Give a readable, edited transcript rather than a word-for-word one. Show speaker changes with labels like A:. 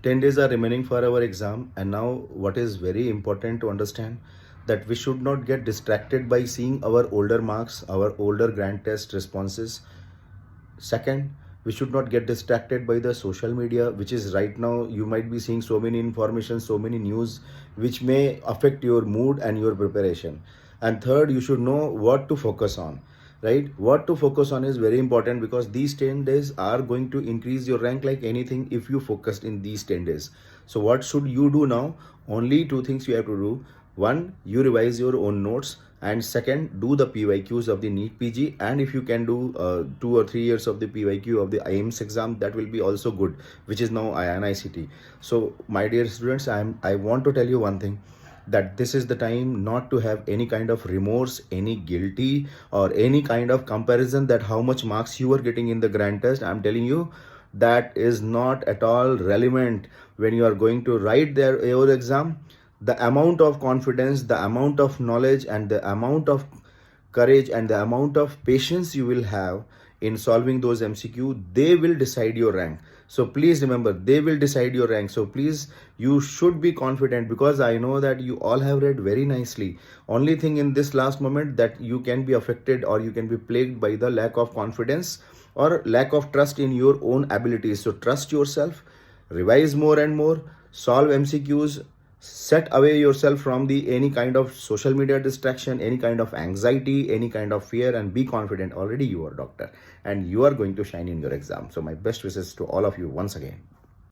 A: 10 days are remaining for our exam, and now what is very important to understand, that we should not get distracted by seeing our older marks, our older grand test responses. Second, we should not get distracted by the social media, which is right now you might be seeing so many information, so many news, which may affect your mood and your preparation. And third, you should know what to focus on, right? What to focus on is very important, because these 10 days are going to increase your rank like anything if you focused in these 10 days. So what should you do now? Only two things you have to do. One, you revise your own notes, and second, do the PYQs of the NEETPG. And if you can do 2 or 3 years of the PYQ of the IEMS exam, that will be also good, which is now INICT. So my dear students, I want to tell you one thing, that this is the time not to have any kind of remorse, any guilty, or any kind of comparison that how much marks you are getting in the grand test. I'm telling you, that is not at all relevant. When you are going to write your exam, the amount of confidence, the amount of knowledge, and the amount of courage, and the amount of patience you will have in solving those MCQ, they will decide your rank. So please remember, they will decide your rank. So please, you should be confident, because I know that you all have read very nicely. Only thing in this last moment that you can be affected, or you can be plagued by the lack of confidence or lack of trust in your own abilities. So trust yourself, revise more and more, solve MCQs, set away yourself from the any kind of social media distraction, any kind of anxiety, any kind of fear, and be confident. Already you are a doctor, and you are going to shine in your exam. So my best wishes to all of you once again.